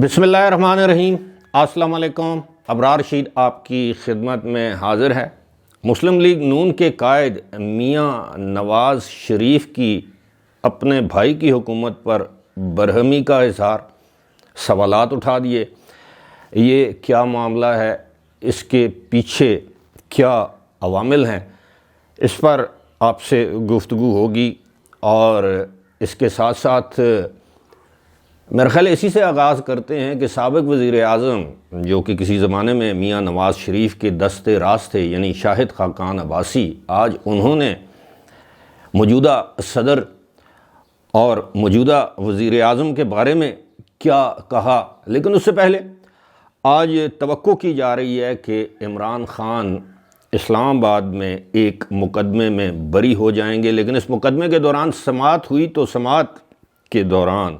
بسم اللہ الرحمن الرحیم۔ السلام علیکم۔ ابرار رشید آپ کی خدمت میں حاضر ہے۔ مسلم لیگ نون کے قائد میاں نواز شریف کی اپنے بھائی کی حکومت پر برہمی کا اظہار، سوالات اٹھا دیے۔ یہ کیا معاملہ ہے، اس کے پیچھے کیا عوامل ہیں، اس پر آپ سے گفتگو ہوگی، اور اس کے ساتھ ساتھ میرا خیال اسی سے آغاز کرتے ہیں کہ سابق وزیر اعظم جو کہ کسی زمانے میں میاں نواز شریف کے دست راست تھے، یعنی شاہد خاقان عباسی، آج انہوں نے موجودہ صدر اور موجودہ وزیر اعظم کے بارے میں کیا کہا۔ لیکن اس سے پہلے آج توقع کی جا رہی ہے کہ عمران خان اسلام آباد میں ایک مقدمے میں بری ہو جائیں گے، لیکن اس مقدمے کے دوران سماعت ہوئی تو سماعت کے دوران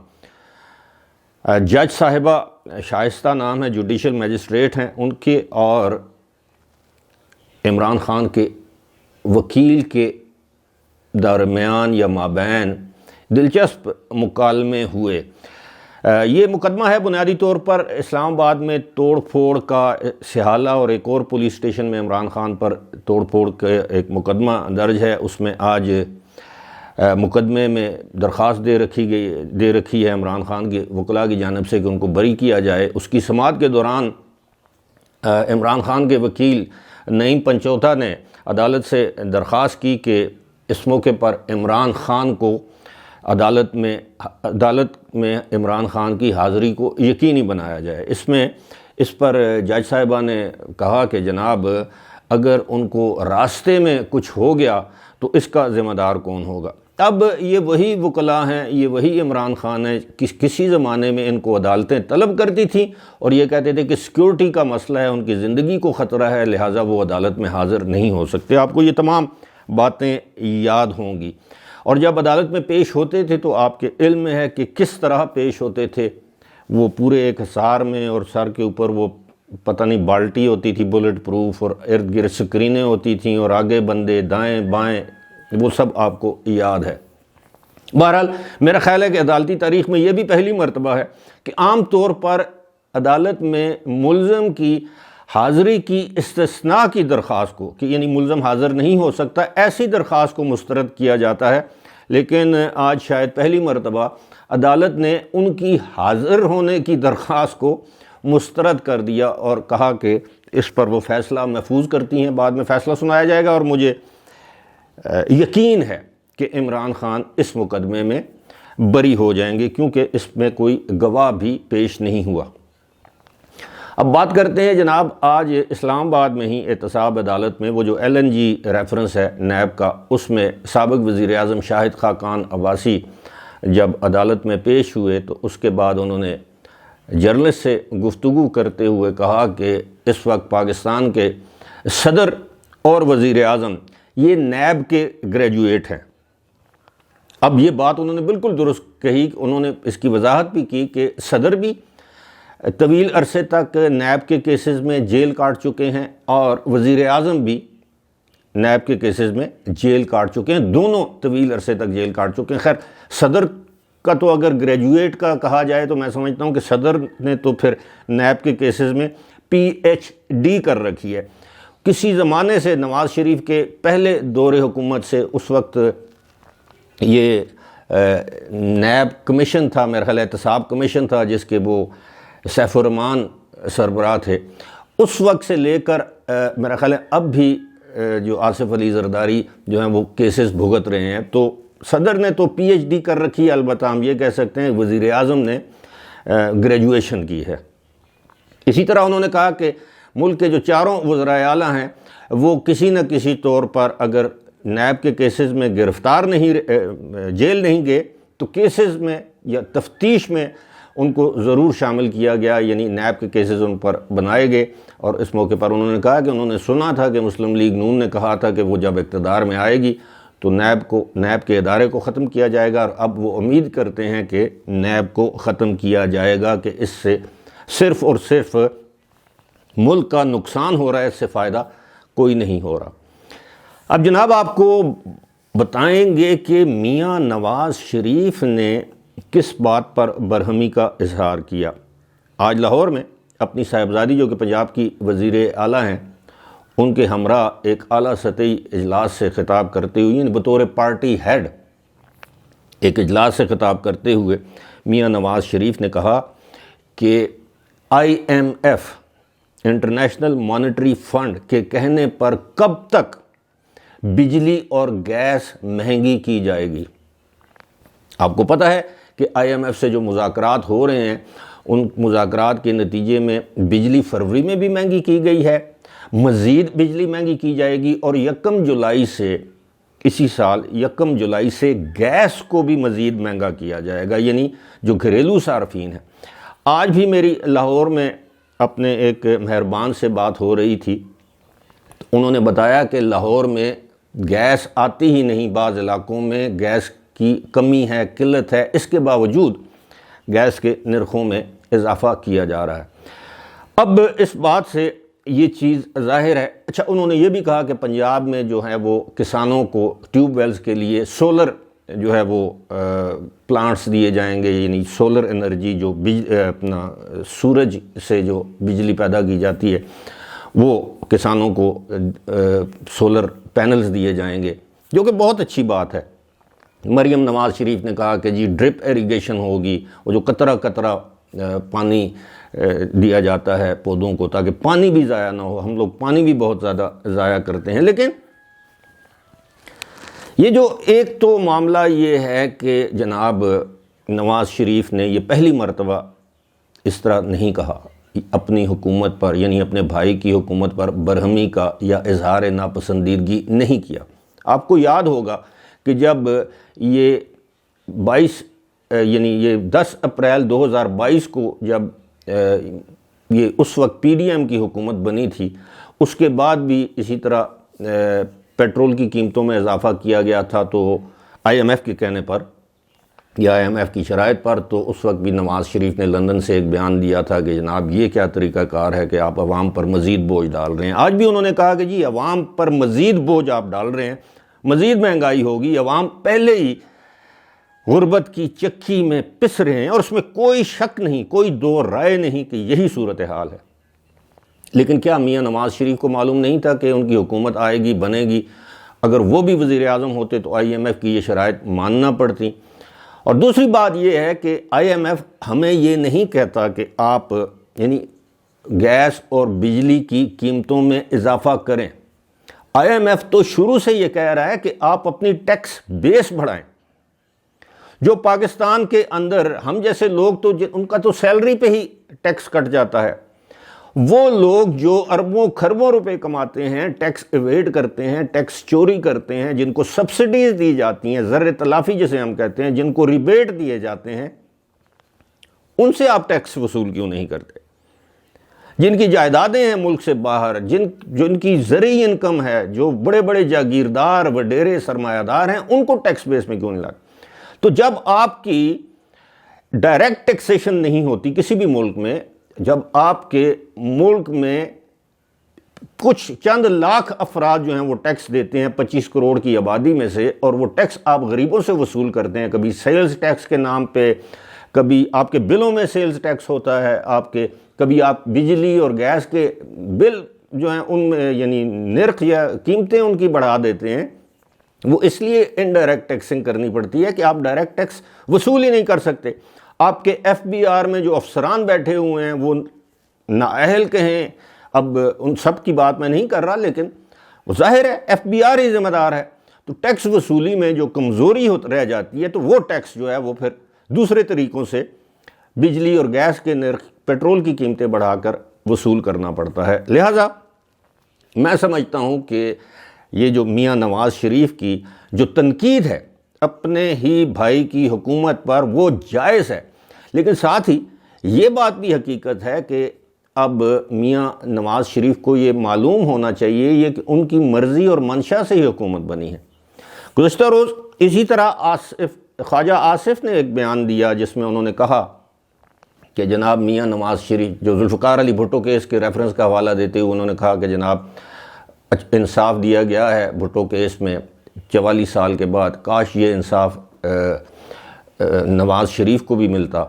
جج صاحبہ، شائستہ نام ہے، جوڈیشل میجسٹریٹ ہیں ان کے، اور عمران خان کے وکیل کے درمیان یا مابین دلچسپ مکالمے ہوئے۔ یہ مقدمہ ہے بنیادی طور پر اسلام آباد میں توڑ پھوڑ کا، سہالہ اور ایک اور پولیس اسٹیشن میں عمران خان پر توڑ پھوڑ کا ایک مقدمہ درج ہے۔ اس میں آج مقدمے میں درخواست دے رکھی ہے عمران خان کے وکلاء کی جانب سے کہ ان کو بری کیا جائے۔ اس کی سماعت کے دوران عمران خان کے وکیل نعیم پنچوتا نے عدالت سے درخواست کی کہ اس موقع پر عمران خان کو عدالت میں عمران خان کی حاضری کو یقینی بنایا جائے۔ اس پر جج صاحبہ نے کہا کہ جناب اگر ان کو راستے میں کچھ ہو گیا تو اس کا ذمہ دار کون ہوگا۔ اب یہ وہی وکلاء ہیں، یہ وہی عمران خان ہیں، کسی زمانے میں ان کو عدالتیں طلب کرتی تھیں اور یہ کہتے تھے کہ سیکیورٹی کا مسئلہ ہے، ان کی زندگی کو خطرہ ہے، لہٰذا وہ عدالت میں حاضر نہیں ہو سکتے۔ آپ کو یہ تمام باتیں یاد ہوں گی، اور جب عدالت میں پیش ہوتے تھے تو آپ کے علم میں ہے کہ کس طرح پیش ہوتے تھے۔ وہ پورے ایک حصار میں، اور سر کے اوپر وہ پتہ نہیں بالٹی ہوتی تھی بلٹ پروف، اور ارد گرد سکرینیں ہوتی تھیں، اور آگے بندے دائیں بائیں، وہ سب آپ کو یاد ہے۔ بہرحال میرا خیال ہے کہ عدالتی تاریخ میں یہ بھی پہلی مرتبہ ہے کہ عام طور پر عدالت میں ملزم کی حاضری کی استثناء کی درخواست کو، کہ یعنی ملزم حاضر نہیں ہو سکتا، ایسی درخواست کو مسترد کیا جاتا ہے، لیکن آج شاید پہلی مرتبہ عدالت نے ان کی حاضر ہونے کی درخواست کو مسترد کر دیا اور کہا کہ اس پر وہ فیصلہ محفوظ کرتی ہیں، بعد میں فیصلہ سنایا جائے گا، اور مجھے یقین ہے کہ عمران خان اس مقدمے میں بری ہو جائیں گے، کیونکہ اس میں کوئی گواہ بھی پیش نہیں ہوا۔ اب بات کرتے ہیں جناب، آج اسلام آباد میں ہی احتساب عدالت میں وہ جو LNG ریفرنس ہے نیب کا، اس میں سابق وزیر اعظم شاہد خاقان عباسی جب عدالت میں پیش ہوئے تو اس کے بعد انہوں نے جرنلسٹ سے گفتگو کرتے ہوئے کہا کہ اس وقت پاکستان کے صدر اور وزیر اعظم یہ نیب کے گریجویٹ ہیں۔ اب یہ بات انہوں نے بالکل درست کہی، انہوں نے اس کی وضاحت بھی کی کہ صدر بھی طویل عرصے تک نیب کے کیسز میں جیل کاٹ چکے ہیں، اور وزیر اعظم بھی نیب کے کیسز میں جیل کاٹ چکے ہیں، دونوں طویل عرصے تک جیل کاٹ چکے ہیں۔ خیر صدر کا تو اگر گریجویٹ کا کہا جائے تو میں سمجھتا ہوں کہ صدر نے تو پھر نیب کے کیسز میں PhD کر رکھی ہے۔ کسی زمانے سے نواز شریف کے پہلے دور حکومت سے اس وقت یہ نیب کمیشن تھا، میرا خیال احتساب کمیشن تھا، جس کے وہ سیف الرحمان سربراہ تھے، اس وقت سے لے کر میرا خیال ہے اب بھی جو آصف علی زرداری جو ہیں وہ کیسز بھگت رہے ہیں۔ تو صدر نے تو PhD کر رکھی ہے، البتہ ہم یہ کہہ سکتے ہیں وزیر اعظم نے گریجویشن کی ہے۔ اسی طرح انہوں نے کہا کہ ملک کے جو چاروں وزرائے اعلیٰ ہیں وہ کسی نہ کسی طور پر اگر نیب کے کیسز میں گرفتار نہیں، جیل نہیں گئے، تو کیسز میں یا تفتیش میں ان کو ضرور شامل کیا گیا، یعنی نیب کے کیسز ان پر بنائے گئے۔ اور اس موقع پر انہوں نے کہا کہ انہوں نے سنا تھا کہ مسلم لیگ نون نے کہا تھا کہ وہ جب اقتدار میں آئے گی تو نیب کے ادارے کو ختم کیا جائے گا، اور اب وہ امید کرتے ہیں کہ نیب کو ختم کیا جائے گا، کہ اس سے صرف اور صرف ملک کا نقصان ہو رہا ہے، اس سے فائدہ کوئی نہیں ہو رہا۔ اب جناب آپ کو بتائیں گے کہ میاں نواز شریف نے کس بات پر برہمی کا اظہار کیا۔ آج لاہور میں اپنی صاحبزادی جو کہ پنجاب کی وزیر اعلیٰ ہیں ان کے ہمراہ ایک اعلیٰ سطحی اجلاس سے خطاب کرتے ہوئے بطور پارٹی ہیڈ ایک اجلاس سے خطاب کرتے ہوئے میاں نواز شریف نے کہا کہ IMF انٹرنیشنل مانیٹری فنڈ کے کہنے پر کب تک بجلی اور گیس مہنگی کی جائے گی؟ آپ کو پتہ ہے کہ IMF سے جو مذاکرات ہو رہے ہیں ان مذاکرات کے نتیجے میں بجلی فروری میں بھی مہنگی کی گئی ہے، مزید بجلی مہنگی کی جائے گی، اور اسی سال یکم جولائی سے گیس کو بھی مزید مہنگا کیا جائے گا، یعنی جو گھریلو صارفین ہیں۔ آج بھی میری لاہور میں اپنے ایک مہربان سے بات ہو رہی تھی، انہوں نے بتایا کہ لاہور میں گیس آتی ہی نہیں، بعض علاقوں میں گیس کی کمی ہے، قلت ہے، اس کے باوجود گیس کے نرخوں میں اضافہ کیا جا رہا ہے۔ اب اس بات سے یہ چیز ظاہر ہے۔ اچھا، انہوں نے یہ بھی کہا کہ پنجاب میں جو ہے وہ کسانوں کو ٹیوب ویلز کے لیے سولر جو ہے وہ پلانٹس دیے جائیں گے، یعنی سولر انرجی جو اپنا سورج سے جو بجلی پیدا کی جاتی ہے وہ کسانوں کو سولر پینلز دیے جائیں گے، جو کہ بہت اچھی بات ہے۔ مریم نواز شریف نے کہا کہ جی ڈرپ ایریگیشن ہوگی، وہ جو قطرہ قطرہ پانی دیا جاتا ہے پودوں کو تاکہ پانی بھی ضائع نہ ہو۔ ہم لوگ پانی بھی بہت زیادہ ضائع کرتے ہیں، لیکن یہ جو ایک تو معاملہ یہ ہے کہ جناب نواز شریف نے یہ پہلی مرتبہ اس طرح نہیں کہا، اپنی حکومت پر یعنی اپنے بھائی کی حکومت پر برہمی کا یا اظہار ناپسندیدگی نہیں کیا۔ آپ کو یاد ہوگا کہ جب یہ 10 اپریل 2022 کو جب یہ اس وقت PDM کی حکومت بنی تھی، اس کے بعد بھی اسی طرح پیٹرول کی قیمتوں میں اضافہ کیا گیا تھا، تو IMF کے کہنے پر یا IMF کی شرائط پر، تو اس وقت بھی نواز شریف نے لندن سے ایک بیان دیا تھا کہ جناب یہ کیا طریقہ کار ہے کہ آپ عوام پر مزید بوجھ ڈال رہے ہیں۔ آج بھی انہوں نے کہا کہ جی عوام پر مزید بوجھ آپ ڈال رہے ہیں، مزید مہنگائی ہوگی، عوام پہلے ہی غربت کی چکی میں پس رہے ہیں، اور اس میں کوئی شک نہیں، کوئی دو رائے نہیں کہ یہی صورتحال ہے۔ لیکن کیا میاں نواز شریف کو معلوم نہیں تھا کہ ان کی حکومت آئے گی، بنے گی؟ اگر وہ بھی وزیر اعظم ہوتے تو IMF کی یہ شرائط ماننا پڑتی۔ اور دوسری بات یہ ہے کہ IMF ہمیں یہ نہیں کہتا کہ آپ یعنی گیس اور بجلی کی قیمتوں میں اضافہ کریں۔ IMF تو شروع سے یہ کہہ رہا ہے کہ آپ اپنی ٹیکس بیس بڑھائیں۔ جو پاکستان کے اندر ہم جیسے لوگ تو ان کا تو سیلری پہ ہی ٹیکس کٹ جاتا ہے، وہ لوگ جو اربوں کھربوں روپے کماتے ہیں، ٹیکس ایویڈ کرتے ہیں، ٹیکس چوری کرتے ہیں، جن کو سبسڈیز دی جاتی ہیں، زر تلافی جسے ہم کہتے ہیں، جن کو ریبیٹ دیے جاتے ہیں، ان سے آپ ٹیکس وصول کیوں نہیں کرتے؟ جن کی جائیدادیں ہیں ملک سے باہر، جن کی زرعی انکم ہے، جو بڑے بڑے جاگیردار وڈیرے سرمایہ دار ہیں، ان کو ٹیکس بیس میں کیوں نہیں لاتے؟ تو جب آپ کی ڈائریکٹ ٹیکسیشن نہیں ہوتی کسی بھی ملک میں، جب آپ کے ملک میں کچھ چند لاکھ افراد جو ہیں وہ ٹیکس دیتے ہیں 25 کروڑ کی آبادی میں سے، اور وہ ٹیکس آپ غریبوں سے وصول کرتے ہیں، کبھی سیلز ٹیکس کے نام پہ، کبھی آپ کے بلوں میں سیلز ٹیکس ہوتا ہے کبھی آپ بجلی اور گیس کے بل جو ہیں ان میں یعنی نرخ یا قیمتیں ان کی بڑھا دیتے ہیں، وہ اس لیے انڈائریکٹ ٹیکسنگ کرنی پڑتی ہے کہ آپ ڈائریکٹ ٹیکس وصول ہی نہیں کر سکتے۔ آپ کے FBR میں جو افسران بیٹھے ہوئے ہیں وہ نااہل کہیں، اب ان سب کی بات میں نہیں کر رہا، لیکن ظاہر ہے FBR ہی ذمہ دار ہے۔ تو ٹیکس وصولی میں جو کمزوری رہ جاتی ہے، تو وہ ٹیکس جو ہے وہ پھر دوسرے طریقوں سے بجلی اور گیس کے نرخ، پیٹرول کی قیمتیں بڑھا کر وصول کرنا پڑتا ہے۔ لہٰذا میں سمجھتا ہوں کہ یہ جو میاں نواز شریف کی جو تنقید ہے اپنے ہی بھائی کی حکومت پر، وہ جائز ہے، لیکن ساتھ ہی یہ بات بھی حقیقت ہے کہ اب میاں نواز شریف کو یہ معلوم ہونا چاہیے یہ کہ ان کی مرضی اور منشا سے ہی حکومت بنی ہے۔ گزشتہ روز اسی طرح خواجہ آصف نے ایک بیان دیا جس میں انہوں نے کہا کہ جناب میاں نواز شریف، جو ذوالفقار علی بھٹو کیس کے ریفرنس کا حوالہ دیتے ہوئے انہوں نے کہا کہ جناب انصاف دیا گیا ہے بھٹو کیس میں 44 سال کے بعد، کاش یہ انصاف نواز شریف کو بھی ملتا۔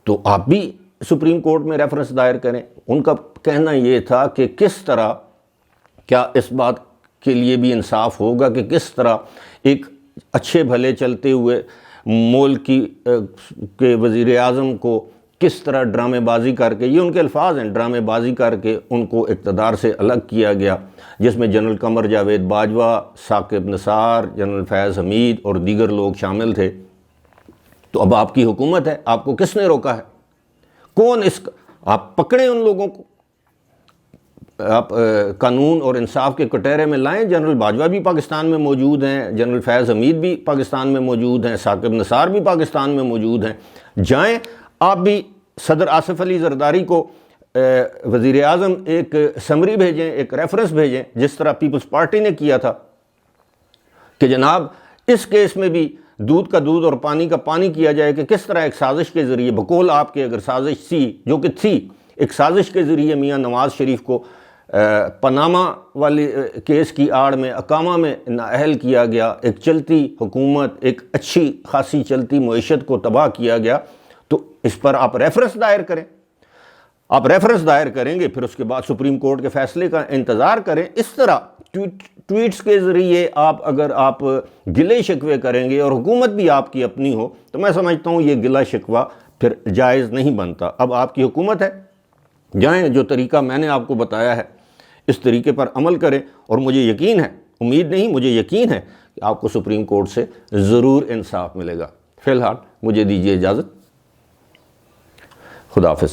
تو آپ بھی سپریم کورٹ میں ریفرنس دائر کریں. ان کا کہنا یہ تھا کہ کس طرح کیا اس بات کے لیے بھی انصاف ہوگا کہ کس طرح ایک اچھے بھلے چلتے ہوئے ملک کے وزیر اعظم کو کس طرح ڈرامے بازی کر کے، یہ ان کے الفاظ ہیں، ڈرامے بازی کر کے ان کو اقتدار سے الگ کیا گیا، جس میں جنرل قمر جاوید باجوہ، ثاقب نثار، جنرل فیض حمید اور دیگر لوگ شامل تھے. تو اب آپ کی حکومت ہے، آپ کو کس نے روکا ہے؟ کون آپ پکڑیں ان لوگوں کو، آپ قانون اور انصاف کے کٹہرے میں لائیں. جنرل باجوہ بھی پاکستان میں موجود ہیں، جنرل فیض حمید بھی پاکستان میں موجود ہیں، ثاقب نثار بھی پاکستان میں موجود ہیں. جائیں آپ بھی صدر آصف علی زرداری کو وزیر اعظم ایک سمری بھیجیں، ایک ریفرنس بھیجیں، جس طرح پیپلز پارٹی نے کیا تھا کہ جناب اس کیس میں بھی دودھ کا دودھ اور پانی کا پانی کیا جائے کہ کس طرح ایک سازش کے ذریعے، بقول آپ کے اگر سازش تھی جو کہ تھی، ایک سازش کے ذریعے میاں نواز شریف کو پاناما والی کیس کی آڑ میں اقامہ میں نااہل کیا گیا، ایک چلتی حکومت، ایک اچھی خاصی چلتی معیشت کو تباہ کیا گیا. تو اس پر آپ ریفرنس دائر کریں. آپ ریفرنس دائر کریں گے، پھر اس کے بعد سپریم کورٹ کے فیصلے کا انتظار کریں. اس طرح ٹویٹس کے ذریعے اگر آپ گلے شکوے کریں گے اور حکومت بھی آپ کی اپنی ہو، تو میں سمجھتا ہوں یہ گلہ شکوہ پھر جائز نہیں بنتا. اب آپ کی حکومت ہے، جائیں جو طریقہ میں نے آپ کو بتایا ہے اس طریقے پر عمل کریں، اور مجھے یقین ہے، امید نہیں مجھے یقین ہے کہ آپ کو سپریم کورٹ سے ضرور انصاف ملے گا. فی الحال مجھے دیجیے اجازت. خدا حافظ.